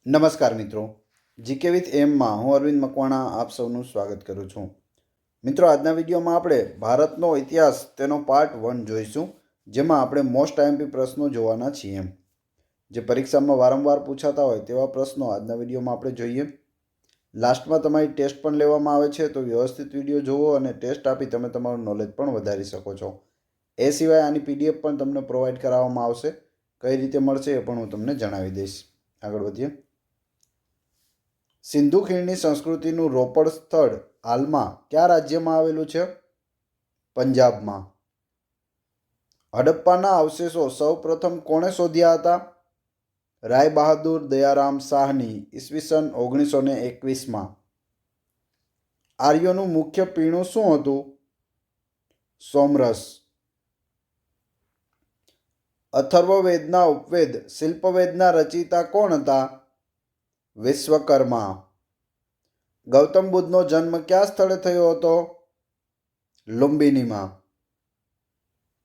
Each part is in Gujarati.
નમસ્કાર મિત્રો, જીકે વિથ એમમાં હું અરવિંદ મકવાણા આપ સૌનું સ્વાગત કરું છું. મિત્રો, આજના વિડીયોમાં આપણે ભારતનો ઇતિહાસ તેનો પાર્ટ 1 જોઈશું, જેમાં આપણે મોસ્ટ આઈએમપી પ્રશ્નો જોવાના છીએ. જે પરીક્ષામાં વારંવાર પૂછાતા હોય તેવા પ્રશ્નો આજના વિડીયોમાં આપણે જોઈએ. લાસ્ટમાં તમારી ટેસ્ટ પણ લેવામાં આવે છે, તો વ્યવસ્થિત વિડીયો જોવો અને ટેસ્ટ આપી તમે તમારું નોલેજ પણ વધારી શકો છો. એ સિવાય આની પીડીએફ પણ તમને પ્રોવાઈડ કરાવવામાં આવશે. કઈ રીતે મળશે એ પણ હું તમને જણાવી દઈશ. આગળ વધીએ. સિંધુ ખીણની સંસ્કૃતિનું રોપડ સ્થળ હાલમાં કયા રાજ્યમાં આવેલું છે? પંજાબમાં. હડપ્પાના અવશેષો સૌ પ્રથમ કોણે શોધ્યા હતા? રાય બહાદુર દયારામ શાહની ઈસવીસન 1921માં. આર્યોનું મુખ્ય પીણું શું હતું? સોમરસ. અથર્વવેદના ઉપવેદ શિલ્પવેદના રચયિતા કોણ હતા? વિશ્વકર્મા. ગૌતમ બુદ્ધનો જન્મ કયા સ્થળે થયો હતો? લુંબિનીમાં.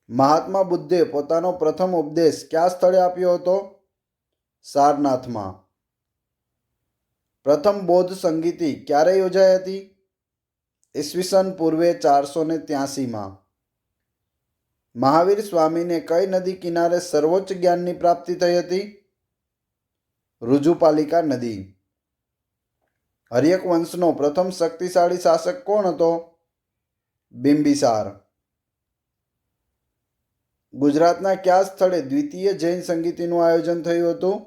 મહાત્મા બુદ્ધે પોતાનો પ્રથમ ઉપદેશ કયા સ્થળે આપ્યો હતો? સારનાથમાં. પ્રથમ બૌદ્ધ સંગીતિ ક્યારે યોજાઈ હતી? ઈસવીસન પૂર્વે 483માં. મહાવીર સ્વામીને કઈ નદી કિનારે સર્વોચ્ચ જ્ઞાનની પ્રાપ્તિ થઈ હતી? ઋજુપાલિકા નદી. હર્યક વંશનો પ્રથમ શક્તિશાળી શાસક કોણ હતો? બિંબિસાર. ગુજરાતના કયા સ્થળે દ્વિતીય જૈન સંગીતિનું આયોજન થયું હતું?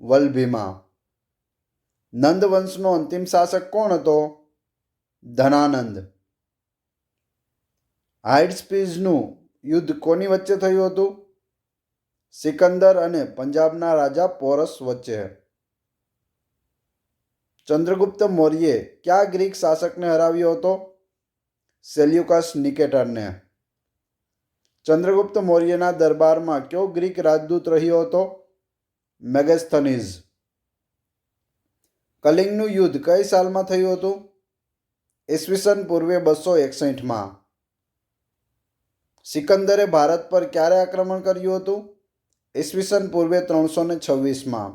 વલભીમાં. નંદ વંશનો અંતિમ શાસક કોણ હતો? ધનાનંદ. હાઇડ્સપીઝનું યુદ્ધ કોની વચ્ચે થયું હતું? સિકંદર અને પંજાબના રાજા પોરસ વચ્ચે. ચંદ્રગુપ્ત મૌર્યે કયા ગ્રીક શાસકને હરાવ્યો હતો? સેલ્યુકસ નિકેટરને. ચંદ્રગુપ્ત મૌર્યના દરબારમાં કયો ગ્રીક રાજદૂત રહ્યો હતો? મેગસ્થનીઝ. કલિંગનું યુદ્ધ કઈ સાલમાં થયું હતું? ઈસવીસન પૂર્વે 261માં. સિકંદરે ભારત પર ક્યારે આક્રમણ કર્યું હતું? ઈસવીસન પૂર્વે 326માં.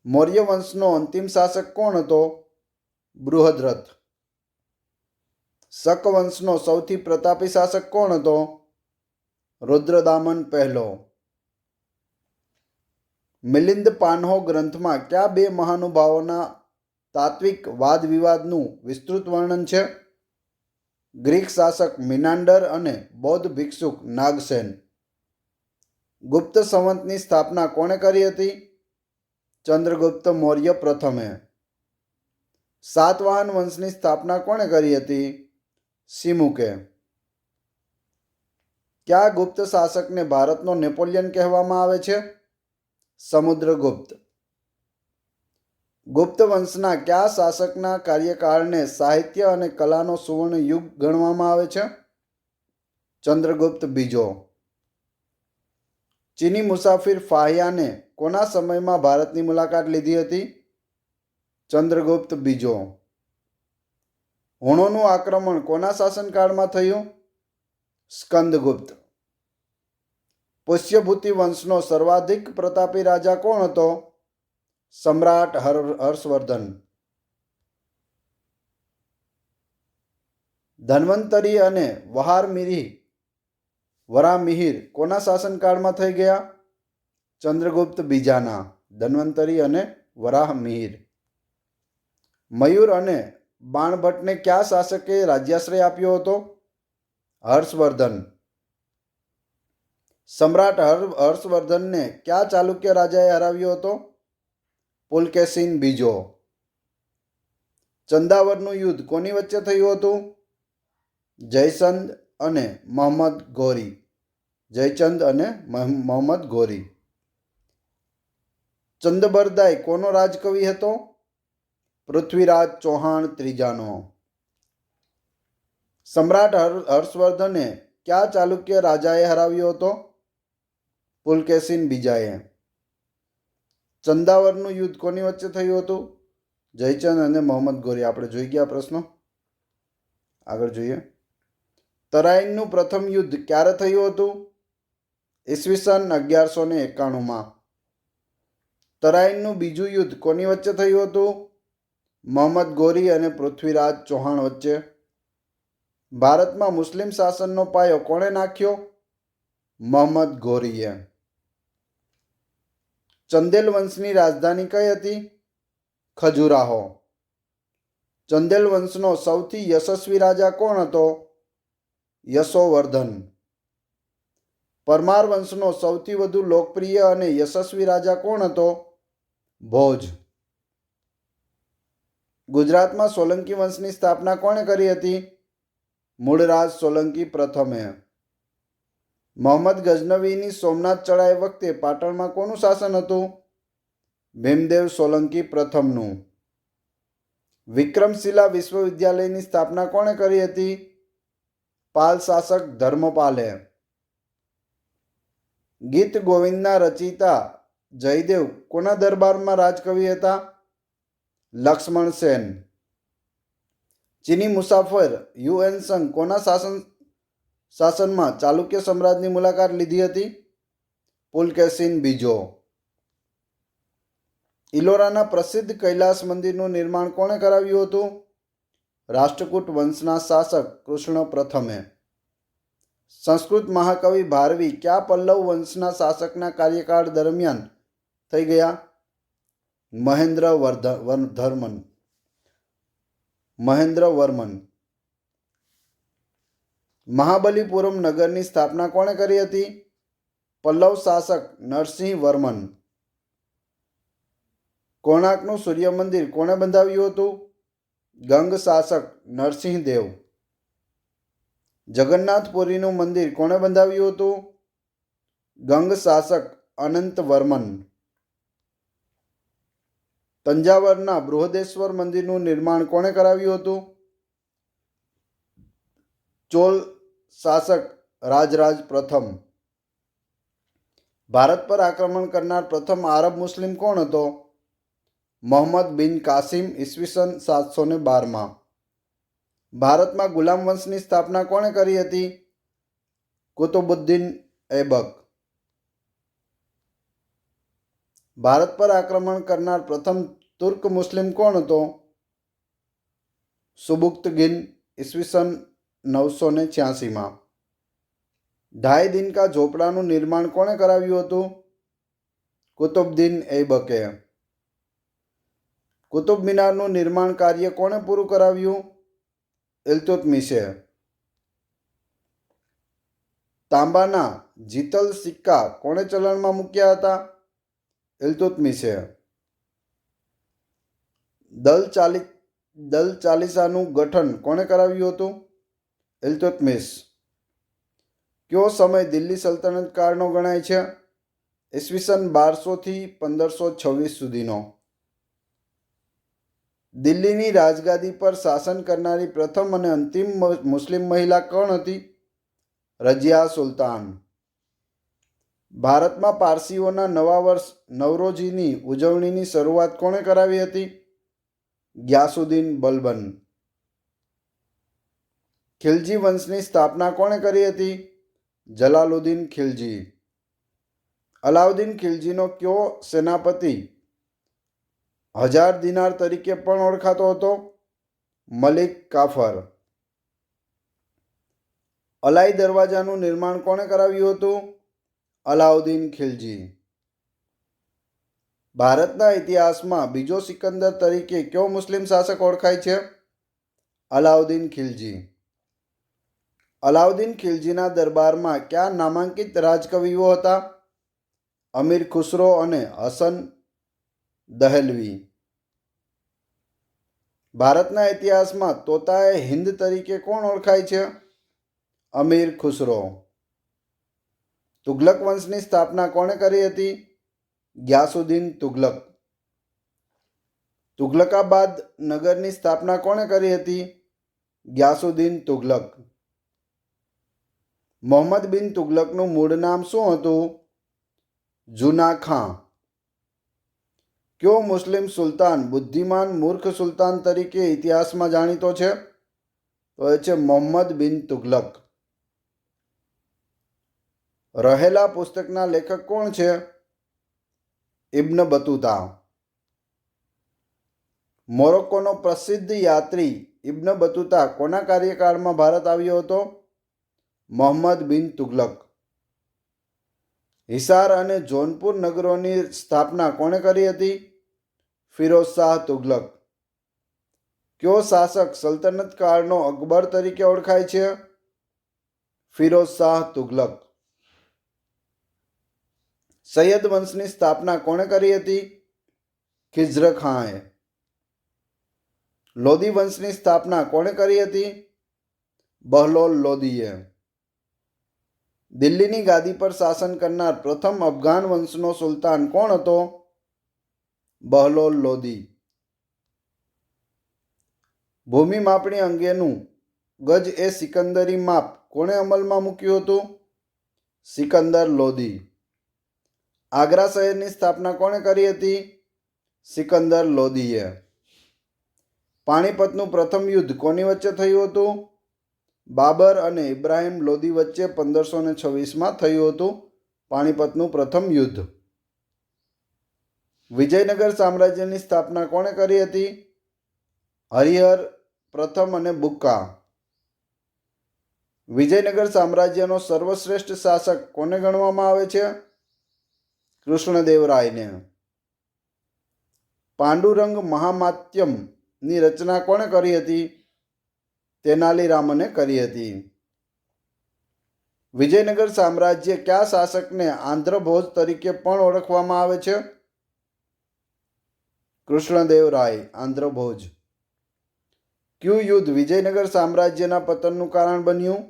મૌર્ય વંશનો અંતિમ શાસક કોણ હતો? બૃહદ્રથ. શક વંશનો સૌથી પ્રતાપી શાસક કોણ હતો? રુદ્રદામન પહેલો. મિલિંદ પાન્હો ગ્રંથમાં કયા બે મહાનુભાવોના તાત્વિક વાદ વિવાદનું વિસ્તૃત વર્ણન છે? ગ્રીક શાસક મિનાન્ડર અને બૌદ્ધ ભિક્ષુક નાગસેન. ગુપ્ત સંવતની સ્થાપના કોણે કરી હતી? ચંદ્રગુપ્ત મૌર્ય પ્રથમે. સાતવાહન વંશની સ્થાપના કોણે કરી હતી? સિમુકે. કયા ગુપ્ત શાસકને ભારતનો નેપોલિયન કહેવામાં આવે છે? સમુદ્રગુપ્ત. ગુપ્ત વંશના કયા શાસકના કાર્યકાળને સાહિત્ય અને કલાનો સુવર્ણ યુગ ગણવામાં આવે છે? ચંદ્રગુપ્ત બીજો. ચીની મુસાફિર ફાહિયાને કોના સમયમાં ભારતની મુલાકાત લીધી હતી? ચંદ્રગુપ્ત બીજો. હુણોનું આક્રમણ કોના શાસનકાળમાં થયું? સ્કંદગુપ્ત. પુષ્યભૂતિ વંશનો સર્વાધિક પ્રતાપી રાજા કોણ હતો? સમ્રાટ હર્ષવર્ધન. ધન્વંતરી અને વરામિહિર કોના શાસનકાળમાં થઈ ગયા? ચંદ્રગુપ્ત બીજાના. ધન્વંતરી અને વરાહમિહિર. મયુર અને બાણભટ્ટને કયા શાસકે રાજ્યાશ્રય આપ્યો હતો? હર્ષવર્ધન. સમ્રાટ હર્ષવર્ધનને કયા ચાલુક્ય રાજાએ હરાવ્યો હતો? પુલકેશિન બીજો. ચંદાવરનું યુદ્ધ કોની વચ્ચે થયું હતું? જયચંદ અને મોહમ્મદ ઘોરી. જયચંદ અને મોહમ્મદ ઘોરી. ચંદબરદાઈ કોનો રાજકવિ હતો? પૃથ્વીરાજ ચૌહાણ ત્રીજાનો. સમ્રાટ હર્ષવર્ધને કયા ચાલુક્ય રાજાએ હરાવ્યો હતો? પુલકેશિન બીજાએ. ચંદાવરનું યુદ્ધ કોની વચ્ચે થયું હતું? જયચંદ અને મોહમ્મદ ઘોરી. આપણે જોઈ ગયા પ્રશ્નો. આગળ જોઈએ. તરાઈનનું પ્રથમ યુદ્ધ ક્યારે થયું હતું? ઈસવીસન 1191માં. તરાઈનનું બીજું યુદ્ધ કોની વચ્ચે થયું હતું? મોહમ્મદ ગોરી અને પૃથ્વીરાજ ચૌહાણ વચ્ચે. ભારતમાં મુસ્લિમ શાસનનો પાયો કોણે નાખ્યો? મોહમ્મદ ગોરીએ. ચંદેલ વંશની રાજધાની કઈ હતી? ખજુરાહો. ચંદેલ વંશનો સૌથી યશસ્વી રાજા કોણ હતો? યશોવર્ધન. પરમાર વંશનો સૌથી વધુ લોકપ્રિય અને યશસ્વી રાજા કોણ હતો? ભોજ. ગુજરાતમાં સોલંકી વંશની સ્થાપના કોણે કરી હતી? મૂળરાજ સોલંકી પ્રથમે. મોહમ્મદ ગઝનવીની સોમનાથ ચઢાઈ વખતે પાટણમાં કોનું શાસન હતું? ભીમદેવ સોલંકી પ્રથમનું. વિક્રમશિલા વિશ્વવિદ્યાલયની સ્થાપના કોણે કરી હતી? પાલ શાસક ધર્મપાલે. ગીત ગોવિંદના રચયિતા જયદેવ કોના દરબારમાં રાજકવિ હતા? લક્ષ્મણ સેન. ચીની મુસાફર યુએન સંઘ કોના શાસનમાં ચાલુક્ય સમ્રાટની મુલાકાત લીધી હતી? પુલકેશિન બીજો. ઇલોરાના પ્રસિદ્ધ કૈલાસ મંદિરનું નિર્માણ કોણે કરાવ્યું હતું? રાષ્ટ્રકૂટ વંશના શાસક કૃષ્ણ પ્રથમે. સંસ્કૃત મહાકવિ ભારવી કયા પલ્લવ વંશના શાસકના કાર્યકાળ દરમિયાન થઈ ગયા? મહેન્દ્રવર્મન. મહાબલીપુરમ નગરની સ્થાપના કોણે કરી હતી? પલ્લવ શાસક નરસિંહ વર્મન. કોણાર્કનું સૂર્ય મંદિર કોણે બંધાવ્યું હતું? ગંગ શાસક નરસિંહદેવ. જગન્નાથપુરીનું મંદિર કોણે બંધાવ્યું હતું? ગંગ શાસક અનંતવર્મન. તંજાવરના બૃહદેશ્વર મંદિરનું નિર્માણ કોણે કરાવ્યું હતું? ચોલ શાસક રાજરાજ પ્રથમ. ભારત પર આક્રમણ કરનાર પ્રથમ આરબ મુસ્લિમ કોણ હતો? મોહમ્મદ બિન કાસિમ ઈસવીસન 712માં. ભારતમાં ગુલામ વંશની સ્થાપના કોણે કરી હતી? કુતુબુદ્દીન ઐબક. ભારત પર આક્રમણ કરનાર પ્રથમ તુર્ક મુસ્લિમ કોણ હતો? સુબુક્તગીન ઈસવીસન 986માં. ઢાઈ દિન કા ઝોપડાનું નિર્માણ કોણે કરાવ્યું હતું? કુતુબુદ્દીન ઐબકે. કુતુબ મિનારનું નિર્માણ કાર્ય કોણે પૂરું કરાવ્યું? ઇલ્તુત્મિશે. તાંબાના જીતલ સિક્કા કોણે ચલણમાં મૂક્યા હતા? ઇલ્તુત્મિશે. દલ ચાલીસાનું ગઠન કોણે કરાવ્યું હતું? ઇલ્તુત્મિશ. કયો સમય દિલ્હી સલ્તનત કાળનો ગણાય છે? ઈસવીસન 1200 થી 1526 સુધીનો. દિલ્હીની રાજગાદી પર શાસન કરનારી પ્રથમ અને અંતિમ મુસ્લિમ મહિલા કોણ હતી? રજિયા સુલતાન. ભારતમાં પારસીઓના નવા વર્ષ નવરોઝની ઉજવણીની શરૂઆત કોણે કરાવી હતી? ગ્યાસુદ્દીન બલબન. ખિલજી વંશની સ્થાપના કોણે કરી હતી? જલાલુદ્દીન ખિલજી. અલાઉદ્દીન ખિલજીનો કયો સેનાપતિ 1000 દિનાર તરીકે પણ ઓળખાતો હતો? મલિક કાફર. અલાઈ દરવાજાનું નિર્માણ કોણે કરાવ્યું હતું? અલાઉદ્દીન ખિલજી. ભારતના ઇતિહાસમાં બીજો સિકંદર તરીકે કયો મુસ્લિમ શાસક ઓળખાય છે? અલાઉદ્દીન ખિલજી. અલાઉદ્દીન ખિલજીના દરબારમાં કયા નામાંકિત રાજકવિઓ હતા? અમીર ખુસરો અને હસન દહેલવી. ભારતના ઇતિહાસમાં તોતાએ હિન્દ તરીકે કોણ ઓળખાય છે? અમીર ખુસરો. તુગલક વંશની સ્થાપના કોણે કરી હતી? ગ્યાસુદ્દીન તુગલક. તુગલકાબાદ નગરની સ્થાપના કોણે કરી હતી? ગ્યાસુદ્દીન તુગલક. મોહમ્મદ બિન તુગલકનું મૂળ નામ શું હતું? જુના ખાં. કયો મુસ્લિમ સુલતાન બુદ્ધિમાન મૂર્ખ સુલતાન તરીકે ઇતિહાસમાં જાણીતો છે? તો એ છે મોહમ્મદ બિન તુગલક. રહેલા પુસ્તકના લેખક કોણ છે? ઇબ્ન બતુતા. મોરોક્કોનો પ્રસિદ્ધ યાત્રી ઇબ્ન બતુતા કોના કાર્યકાળમાં ભારત આવ્યો હતો? મોહમ્મદ બિન તુગલક. હિસાર અને જોનપુર નગરોની સ્થાપના કોણે કરી હતી? ફિરોઝ શાહ તુગલક. કયો શાસક સલ્તનત કાળનો અકબર તરીકે ઓળખાય છે? ફિરોઝ શાહ તુગલક. સૈયદ વંશની સ્થાપના કોણે કરી હતી? ખિઝ્ર ખાંએ. લોદી વંશની સ્થાપના કોણે કરી હતી? બહલોલ લોદીએ. દિલ્હીની ગાદી પર શાસન કરનાર પ્રથમ અફઘાન વંશનો સુલતાન કોણ હતો? બહલોલ લોદી. ભૂમિ માપણી અંગેનું ગજ એ સિકંદરી માપ કોણે અમલમાં મૂક્યું હતું? સિકંદર લોદી. આગ્રા શહેરની સ્થાપના કોણે કરી હતી? સિકંદર લોદીએ. પાણીપતનું પ્રથમ યુદ્ધ કોની વચ્ચે થયું હતું? બાબર અને ઇબ્રાહિમ લોદી વચ્ચે 1526માં થયું હતું પાણીપતનું પ્રથમ યુદ્ધ. વિજયનગર સામ્રાજ્યની સ્થાપના કોણે કરી હતી? હરિહર પ્રથમ અને બુક્કા. વિજયનગર સામ્રાજ્યનો સર્વશ્રેષ્ઠ શાસક કોને ગણવામાં આવે છે? કૃષ્ણદેવરાયને. પાંડુરંગ મહામાત્યમની રચના કોણે કરી હતી? તેનાલીરામને કરી હતી. વિજયનગર સામ્રાજ્ય કયા શાસકને આંધ્રભોજ તરીકે પણ ઓળખવામાં આવે છે? કૃષ્ણદેવરાય આંધ્રભોજ. કયું યુદ્ધ વિજયનગર સામ્રાજ્યના પતનનું કારણ બન્યું?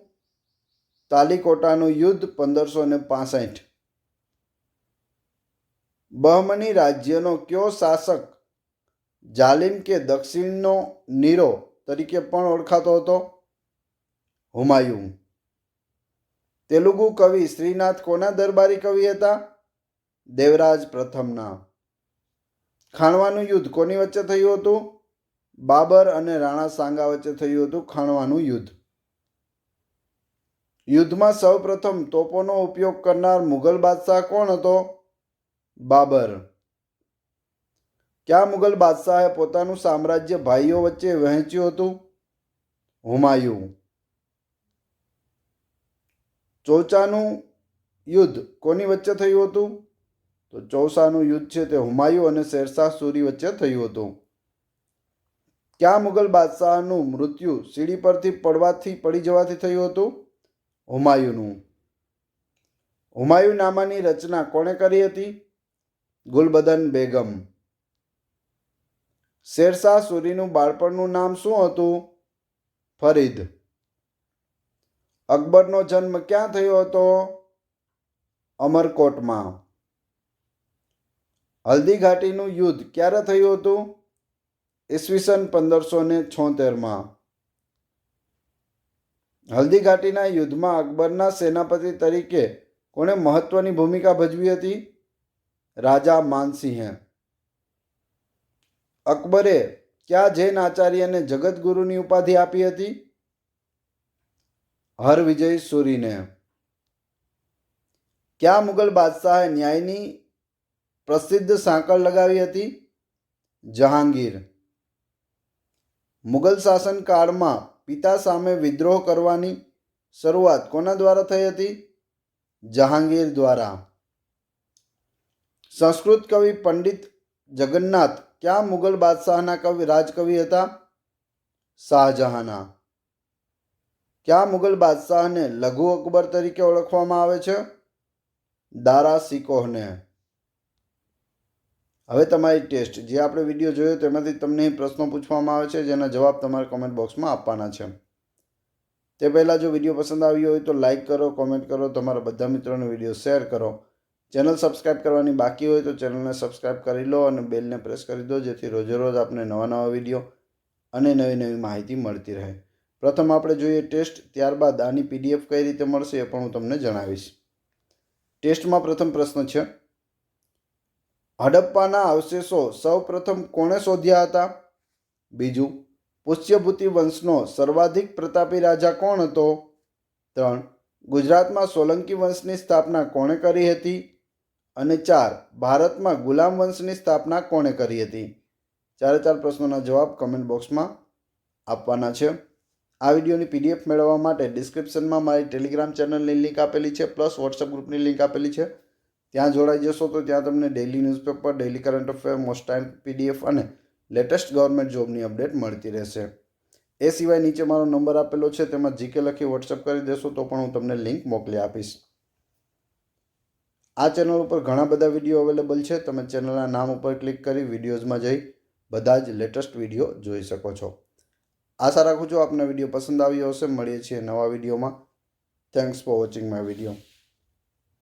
તાલીકોટાનું યુદ્ધ 1565. બહમની રાજ્યનો કયો શાસક જાલિમ કે દક્ષિણનો નીરો તરીકે પણ ઓળખાતો હતો? હુમાયુન. તેલુગુ કવિ શ્રીનાથ કોના દરબારી કવિ હતા? દેવરાજ પ્રથમના. ખાણવાનું યુદ્ધ કોની વચ્ચે થયું હતું? બાબર અને રાણા સાંગા વચ્ચે થયું હતું ખાણવાનું યુદ્ધ. યુદ્ધમાં સૌપ્રથમ તોપોનો ઉપયોગ કરનાર મુઘલ બાદશાહ કોણ હતો? બાબર. કયા મુઘલ બાદશાહે પોતાનું સામ્રાજ્ય ભાઈઓ વચ્ચે વહેંચ્યું હતું? હુમાયુન. ચૌસાનું યુદ્ધ કોની વચ્ચે થયું હતું? તો ચૌસાનું યુદ્ધ છે તે હુમાયુન અને શેરશાહ સૂરી વચ્ચે થયું હતું. કયા મુઘલ બાદશાહનું મૃત્યુ સીડી પરથી પડી જવાથી થયું હતું? હુમાયુનું. હુમાયુનામાની રચના કોણે કરી હતી? ગુલબદન બેગમ. શેરશાહ સૂરીનું બાળપણનું નામ શું હતું? ફરીદ. અકબરનો જન્મ ક્યાં થયો હતો? અમરકોટમાં. હલ્દી ઘાટીનું યુદ્ધ ક્યારે થયું હતું? ઈસવીસન 1576માં. હલ્દી ઘાટીના યુદ્ધમાં અકબરના સેનાપતિ તરીકે કોણે મહત્વની ભૂમિકા ભજવી હતી? રાજા માનસિંહે. અકબરે કયા જૈન આચાર્યને જગતગુરુની ઉપાધિ આપી હતી? હરવિજય સૂરીને. કયા મુઘલ બાદશાહે ન્યાયની પ્રસિદ્ધ સાંકળ લગાવી હતી? જહાંગીર. મુઘલ શાસન કાળમાં પિતા સામે વિદ્રોહ કરવાની શરૂઆત કોના દ્વારા થઈ હતી? જહાંગીર દ્વારા. સંસ્કૃત કવિ પંડિત જગન્નાથ કયા મુઘલ બાદશાહના રાજકવિ હતા? શાહજહાંના. કયા મુઘલ બાદશાહને લઘુ અકબર તરીકે ઓળખવામાં આવે છે? દારા સિકોહને. હવે તમારી ટેસ્ટ. જે આપણે વિડીયો જોયો તેમાંથી તમને પ્રશ્નો પૂછવામાં આવે છે જેના જવાબ તમારે કોમેન્ટ બોક્સમાં આપવાના છે. તે પહેલાં જો વિડીયો પસંદ આવ્યો હોય તો લાઇક કરો, કોમેન્ટ કરો, તમારા બધા મિત્રોને વિડીયો શેર કરો. ચેનલ સબસ્ક્રાઈબ કરવાની બાકી હોય તો ચેનલને સબસ્ક્રાઈબ કરી લો અને બેલને પ્રેસ કરી દો જેથી રોજે રોજ આપને નવા વિડીયો અને નવી માહિતી મળતી રહે. પ્રથમ આપણે જોઈએ ટેસ્ટ, ત્યારબાદ આની PDF કઈ રીતે મળશે એ પણ હું તમને જણાવીશ. ટેસ્ટમાં પ્રથમ પ્રશ્ન છે, હડપ્પાના અવશેષો સૌ પ્રથમ કોણે શોધ્યા હતા? બીજું, પુષ્યભૂતિ વંશનો સર્વાધિક પ્રતાપી રાજા કોણ હતો? 3. ગુજરાતમાં સોલંકી વંશની સ્થાપના કોણે કરી હતી? અને 4 ભારતમાં ગુલામ વંશની સ્થાપના કોણે કરી હતી? 4 પ્રશ્નોના જવાબ કમેન્ટ બોક્સમાં આપવાના છે. આ વિડીયોની PDF મેળવવા માટે ડિસ્ક્રિપ્શનમાં મારી ટેલિગ્રામ ચેનલની લિંક આપેલી છે, પ્લસ વોટ્સઅપ ગ્રુપની લિંક આપેલી છે. ત્યાં જોડાઈ જશો તો ત્યાં તમને daily newspaper, daily current affair, most time PDF અને લેટેસ્ટ ગવર્મેન્ટ જોબની અપડેટ મળતી રહેશે. એ સિવાય નીચે મારો નંબર આપેલો છે, તેમાં જીકે લખી વોટ્સઅપ કરી દેશો તો પણ હું તમને લિંક મોકલી આપીશ. આ ચેનલ ઉપર ઘણા બધા વિડીયો અવેલેબલ છે. તમે ચેનલના નામ ઉપર ક્લિક કરી વિડીયોઝમાં જઈ બધા જ લેટેસ્ટ વિડીયો જોઈ શકો છો. આશા રાખું છું આપને વિડીયો પસંદ આવ્યો હશે. મળીએ છીએ નવા વિડીયોમાં. Thanks for watching my video.